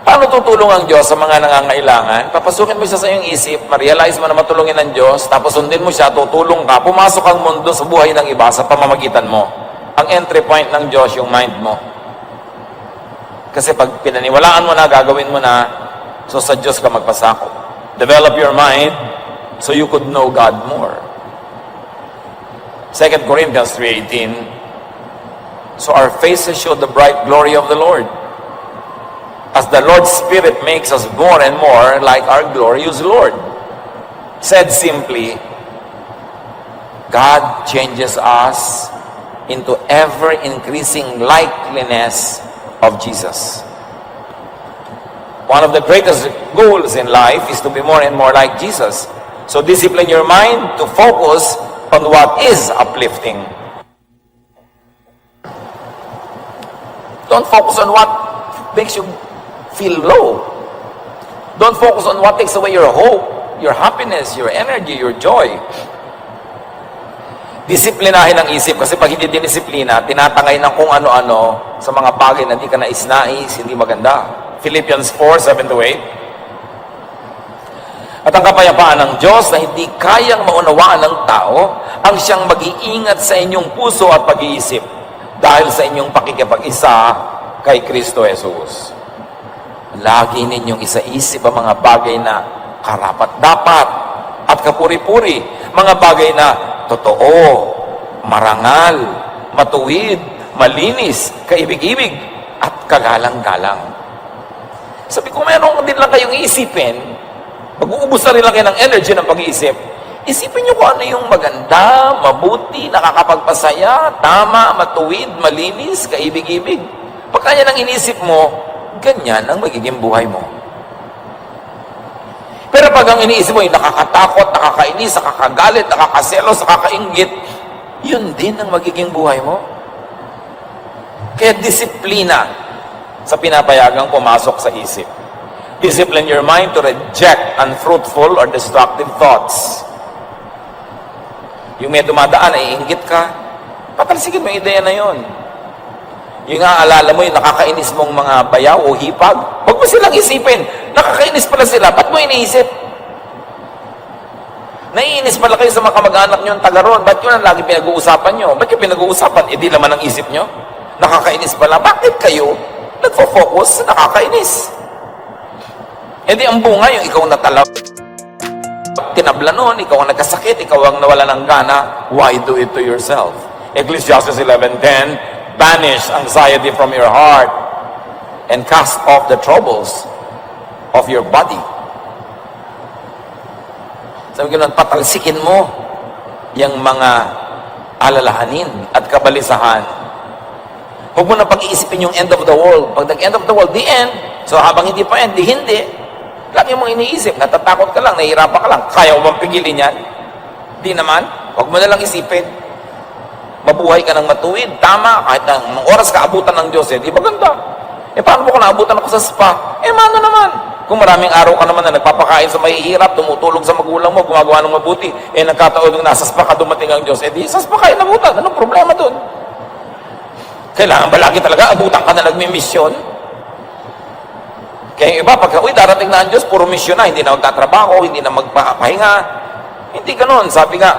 Paano tutulong ang Diyos sa mga nangangailangan? Papasukin mo siya sa iyong isip, ma-realize mo na matulungin ng Diyos, tapos sundin mo siya, tutulong ka, pumasok ang mundo sa buhay ng iba sa pamamagitan mo. Ang entry point ng Diyos, yung mind mo. Kasi pag pinaniwalaan mo na, gagawin mo na, so sa Diyos ka magpasakop. Develop your mind so you could know God more. 2 Corinthians 3:18, so our faces show the bright glory of the Lord. As the Lord's Spirit makes us more and more like our glorious Lord. Said simply, God changes us into ever-increasing likeness of Jesus. One of the greatest goals in life is to be more and more like Jesus. So discipline your mind to focus on what is uplifting. Don't focus on what makes you feel low. Don't focus on what takes away your hope, your happiness, your energy, your joy. Disiplinahin ang isip kasi pag hindi dinisiplina, tinatangay ng kung ano-ano sa mga bagay na hindi ka nais-nais, hindi maganda. Philippians 4:7-8. At ang kapayapaan ng Diyos na hindi kayang maunawaan ng tao, ang siyang mag-iingat sa inyong puso at pag-iisip dahil sa inyong pakikipag-isa kay Kristo Jesus. Lagi ninyong isa-isip ang mga bagay na karapat-dapat at kapuri-puri, mga bagay na totoo, marangal, matuwid, malinis, kaibig-ibig, at kagalang-galang. Sabi ko, meron din lang kayong iisipin, mag-uubos na rin lang kayo ng energy ng pag-iisip, isipin nyo kung ano yung maganda, mabuti, nakakapagpasaya, tama, matuwid, malinis, kaibig-ibig. Pagka yan ang inisip mo, ganyan ang magiging buhay mo. Pero pag ang iniisip mo ay nakakatakot, nakakainis, nakakagalit, nakakaselos, nakakainggit, yun din ang magiging buhay mo. Kaya disiplina sa pinapayagang pumasok sa isip. Discipline your mind to reject unfruitful or destructive thoughts. Yung may dumadaan ay inggit ka, patalsigin mo yung ideya na yun. Yung aalala mo yung nakakainis mong mga bayaw o hipag, huwag mo silang isipin. Nakakainis pala sila, ba't mo iniisip? Naiinis pala kayo sa mga kamag-anak nyo ang taga ron, ba't yun ang lagi pinag-uusapan nyo? Ba't yung pinag-uusapan? E di laman ang isip nyo? Nakakainis pala, bakit kayo nagfo-focus sa nakakainis? E di ang bunga yung ikaw natalaw, tinabla nun, ikaw ang nagkasakit, ikaw ang nawala ng gana, why do it to yourself? Ecclesiastes 11:10, banish anxiety from your heart and cast off the troubles of your body. Sabi ko nun, patalsikin mo yung mga alalahanin at kabalisahan. Huwag mo na pag-iisipin yung end of the world. Pag nag-end of the world, the end. So habang hindi pa end, hindi. Lagi mong iniisip, natatakot ka lang, nahihirapan ka lang. Kaya mo bang pigilin yan? Di naman. Huwag mo na lang isipin. Mabuhay ka ng matuwid, tama, kahit ng oras ka abutan ng Diyos, di ba ganda? Paano mo kung naabutan ako sa spa? Mano naman. Kung maraming araw ka naman na nagpapakain sa mahihirap, tumutulong sa magulang mo, gumagawa ng mabuti, nagkataon nung nasa spa ka dumating ang Diyos, di sa spa kayo nabutan. Anong problema doon? Kailangan ba lagi talaga abutan ka na nagmi-mission? Kaya yung iba, pagka, darating na ang Diyos, puro mission na, hindi na magtatrabaho, hindi na magpapahinga. Hindi ganun. Sabi nga,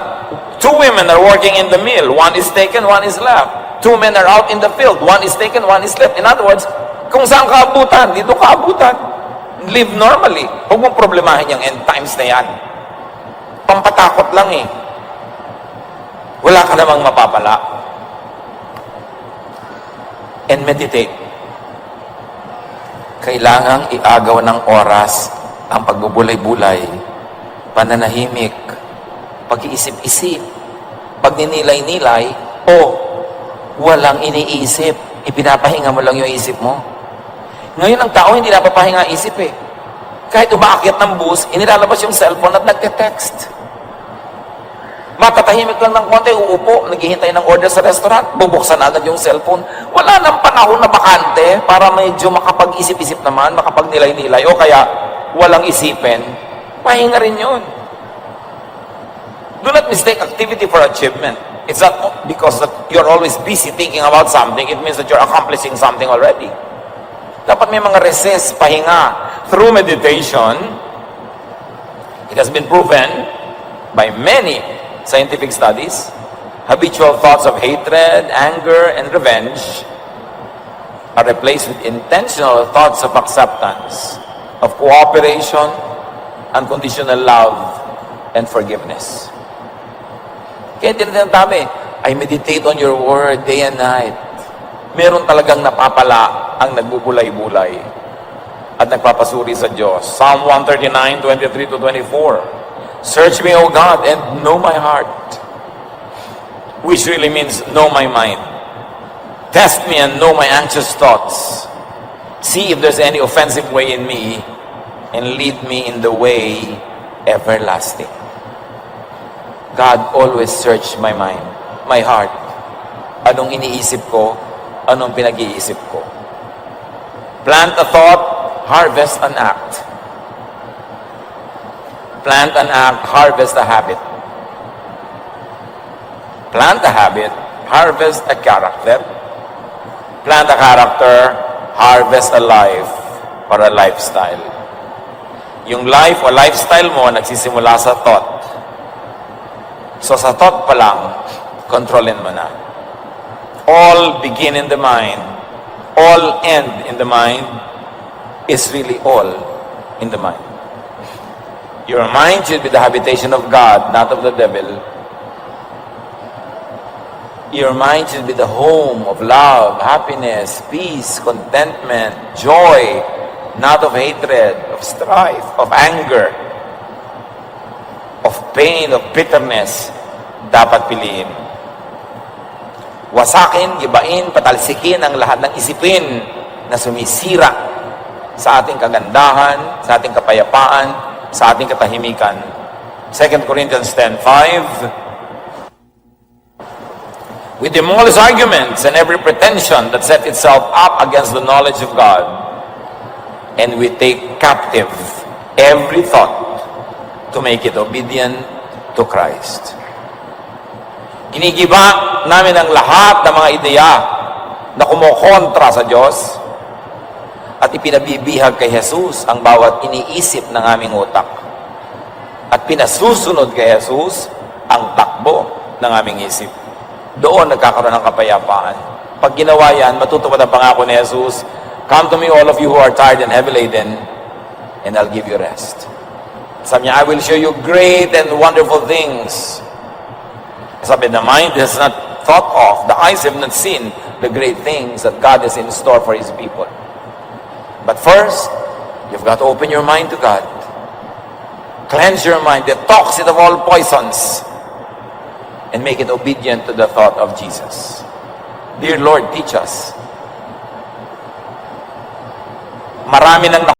2 women are working in the mill. One is taken, one is left. 2 men are out in the field. One is taken, one is left. In other words, kung saan ka abutan, dito ka abutan. Live normally. Huwag mong problemahin yung end times na yan. Pampatakot lang eh. Wala ka namang mapapala. And meditate. Kailangang iagaw ng oras ang pagbubulay-bulay, pananahimik, pag-iisip-isip, pagninilay-nilay, o walang iniisip, ipinapahinga mo lang yung isip mo. Ngayon ang tao hindi napapahinga ang isip eh. Kahit umaakyat ng bus, inilalabas yung cellphone at nagte-text. Matatahimik lang ng konti, uupo, naghihintay ng order sa restaurant, bubuksan agad yung cellphone. Wala nang panahon na bakante para medyo makapag-isip-isip naman, makapagnilay-nilay, o kaya walang isipin. Pahinga rin yun. Do not mistake activity for achievement. It's not because that you're always busy thinking about something, it means that you're accomplishing something already. Dapat may mga recess, pahinga. Through meditation, it has been proven by many scientific studies, habitual thoughts of hatred, anger, and revenge are replaced with intentional thoughts of acceptance, of cooperation, unconditional love, and forgiveness. Kaya tinatawag I meditate on your word day and night. meron talagang napapala ang nagbubulay-bulay at nagpapasuri sa Diyos. Psalm 139, 23 to 24. Search me, O God, and know my heart. Which really means know my mind. Test me and know my anxious thoughts. See if there's any offensive way in me, and lead me in the way everlasting. God always search my mind, my heart. Anong iniisip ko? Anong pinag-iisip ko? Plant a thought, harvest an act. Plant an act, harvest a habit. Plant a habit, harvest a character. Plant a character, harvest a life or a lifestyle. Yung life o lifestyle mo nagsisimula sa thought. So sa thought pa lang, kontrolin mo na. All begin in the mind. All end in the mind is really all in the mind. Your mind should be the habitation of God, not of the devil. Your mind should be the home of love, happiness, peace, contentment, joy, not of hatred, of strife, of anger, of pain, of bitterness. Dapat piliin. Wasakin, gibain, patalsikin ang lahat ng isipin na sumisira sa ating kagandahan, sa ating kapayapaan, sa ating katahimikan. 2 Corinthians 10:5. We demolish arguments and every pretension that set itself up against the knowledge of God. And we take captive every thought to make it obedient to Christ. Ginigiba namin ang lahat ng mga ideya na kumokontra sa Diyos at ipinabibihag kay Jesus ang bawat iniisip ng aming utak. At pinasusunod kay Jesus ang takbo ng aming isip. Doon nagkakaroon ng kapayapaan. Pag ginawa yan, matutupad ang pangako ni Jesus, come to me all of you who are tired and heavy laden, and I'll give you rest. Sabi niya, I will show you great and wonderful things. Sabi, the mind has not thought of, the eyes have not seen the great things that God has in store for His people. But first, you've got to open your mind to God. Cleanse your mind, detox it of all poisons, and make it obedient to the thought of Jesus. Dear Lord, teach us. Marami nang